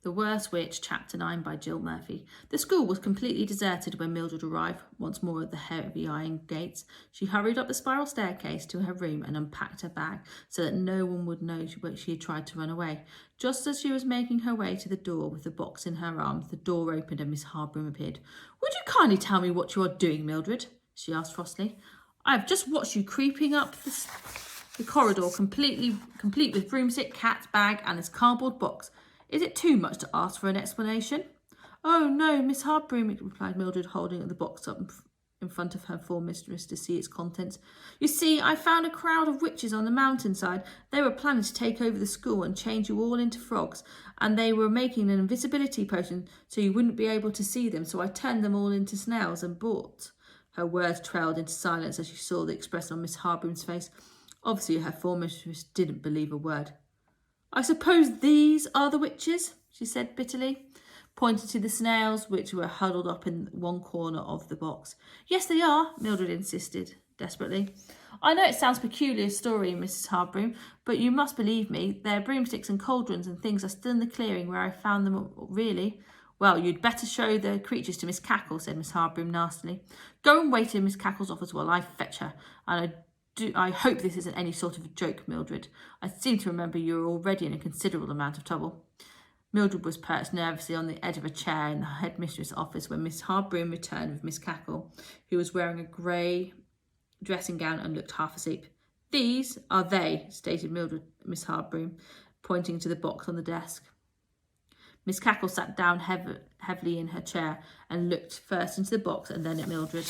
The Worst Witch, Chapter 9 by Jill Murphy. The school was completely deserted when Mildred arrived, once more at the heavy iron gates. She hurried up the spiral staircase to her room and unpacked her bag so that no one would know she had tried to run away. Just as she was making her way to the door with the box in her arms, the door opened and Miss Hardbroom appeared. "Would you kindly tell me what you are doing, Mildred?" she asked frostily. "I have just watched you creeping up the corridor, complete with broomstick, cat, bag and this cardboard box. Is it too much to ask for an explanation?" "Oh, no, Miss Hardbroom," replied Mildred, holding the box up in front of her former mistress to see its contents. "You see, I found a crowd of witches on the mountainside. They were planning to take over the school and change you all into frogs, and they were making an invisibility potion so you wouldn't be able to see them, so I turned them all into snails and bought." Her words trailed into silence as she saw the expression on Miss Hardbroom's face. Obviously, her former mistress didn't believe a word. "I suppose these are the witches," she said bitterly, pointing to the snails which were huddled up in one corner of the box. "Yes, they are," Mildred insisted desperately. "I know it sounds a peculiar story, Mrs. Hardbroom, but you must believe me. Their broomsticks and cauldrons and things are still in the clearing where I found them really." "Well, you'd better show the creatures to Miss Cackle," said Miss Hardbroom nastily. "Go and wait in Miss Cackle's office while I fetch her, and I hope this isn't any sort of a joke, Mildred. I seem to remember you were already in a considerable amount of trouble." Mildred was perched nervously on the edge of a chair in the headmistress' office when Miss Hardbroom returned with Miss Cackle, who was wearing a grey dressing gown and looked half asleep. "These are they," stated Miss Hardbroom, pointing to the box on the desk. Miss Cackle sat down heavily in her chair and looked first into the box and then at Mildred.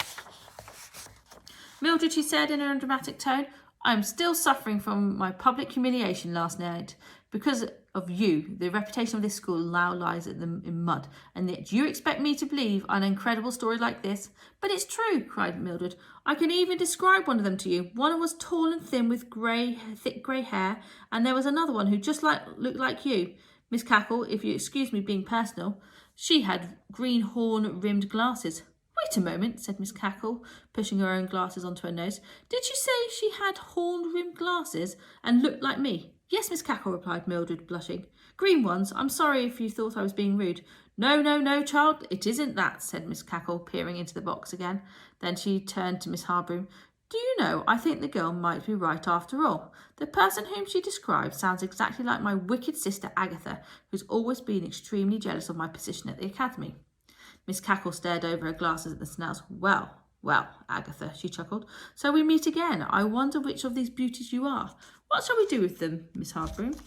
"Mildred," she said in a dramatic tone, "I am still suffering from my public humiliation last night. Because of you, the reputation of this school now lies in mud, and yet you expect me to believe an incredible story like this." "But it's true," cried Mildred. "I can even describe one of them to you. One was tall and thin with thick grey hair, and there was another one who just looked like you, Miss Cackle, if you excuse me being personal. She had green horn-rimmed glasses." "Wait a moment," said Miss Cackle, pushing her own glasses onto her nose. "Did you say she had horn-rimmed glasses and looked like me?" "Yes, Miss Cackle," replied Mildred, blushing. "Green ones. I'm sorry if you thought I was being rude." No, child, it isn't that," said Miss Cackle, peering into the box again. Then she turned to Miss Hardbroom. "Do you know, I think the girl might be right after all. The person whom she described sounds exactly like my wicked sister Agatha, who's always been extremely jealous of my position at the academy." Miss Cackle stared over her glasses at the snails. Well, Agatha," she chuckled. "So we meet again. I wonder which of these beauties you are. What shall we do with them, Miss Hardbroom?"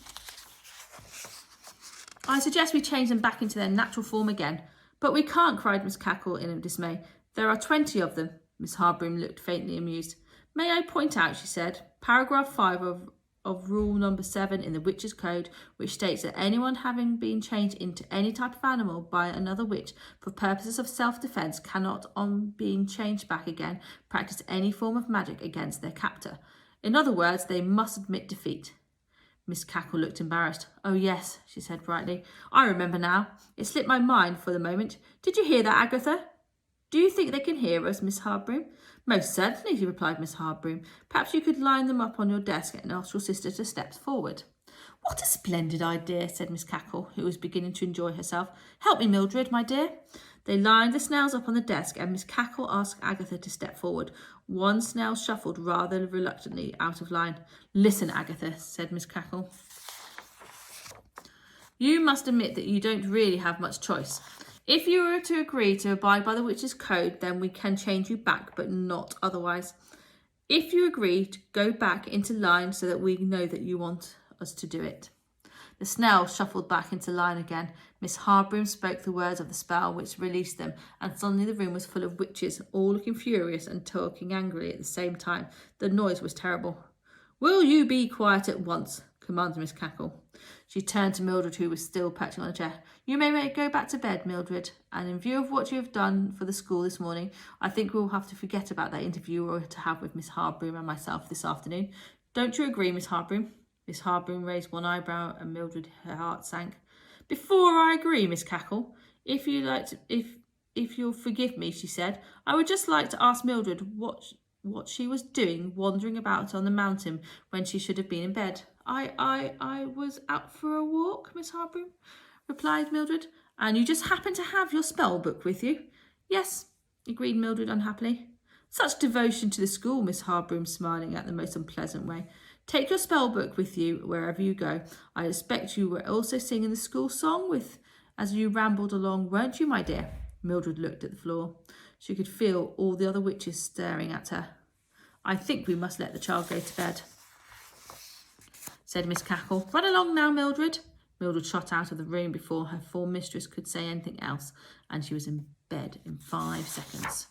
"I suggest we change them back into their natural form again." "But we can't," cried Miss Cackle in dismay. "There are 20 of them." Miss Hardbroom looked faintly amused. "May I point out," she said, "paragraph 5 of rule number 7 in the Witches' Code, which states that anyone having been changed into any type of animal by another witch for purposes of self-defense cannot, on being changed back again, practice any form of magic against their captor. In other words, they must admit defeat." Miss Cackle looked embarrassed. "Oh, yes," she said brightly. "I remember now. It slipped my mind for the moment. Did you hear that, Agatha?" "Do you think they can hear us, Miss Hardbroom?" "Most certainly," replied Miss Hardbroom. "Perhaps you could line them up on your desk and ask your sister to step forward." "What a splendid idea," said Miss Cackle, who was beginning to enjoy herself. "Help me, Mildred, my dear." They lined the snails up on the desk, and Miss Cackle asked Agatha to step forward. One snail shuffled rather reluctantly out of line. "Listen, Agatha," said Miss Cackle. "You must admit that you don't really have much choice. If you were to agree to abide by the Witches' Code, then we can change you back, but not otherwise. If you agree to go back into line so that we know that you want us to do it." The snails shuffled back into line again. Miss Hardbroom spoke the words of the spell which released them, and suddenly the room was full of witches, all looking furious and talking angrily at the same time. The noise was terrible. "Will you be quiet at once?" commanded Miss Cackle. She turned to Mildred, who was still perching on a chair. "You may go back to bed, Mildred, and in view of what you have done for the school this morning, I think we'll have to forget about that interview we were to have with Miss Hardbroom and myself this afternoon. Don't you agree, Miss Hardbroom?" Miss Hardbroom raised one eyebrow, and Mildred, her heart sank. "Before I agree, Miss Cackle, if you'll forgive me," she said, "I would just like to ask Mildred what she was doing wandering about on the mountain when she should have been in bed." I was out for a walk, Miss Hardbroom," replied Mildred. And you just happen to have your spell book with you? Yes, agreed Mildred unhappily. Such devotion to the school, Miss Harbroom, smiling at the most unpleasant way. Take your spell book with you wherever you go. I expect you were also singing the school song as you rambled along, weren't you, my dear? Mildred looked at the floor. She could feel all the other witches staring at her. I think we must let the child go to bed, said Miss Cackle. Run along now, Mildred. Mildred shot out of the room before her form mistress could say anything else, and she was in bed in 5 seconds.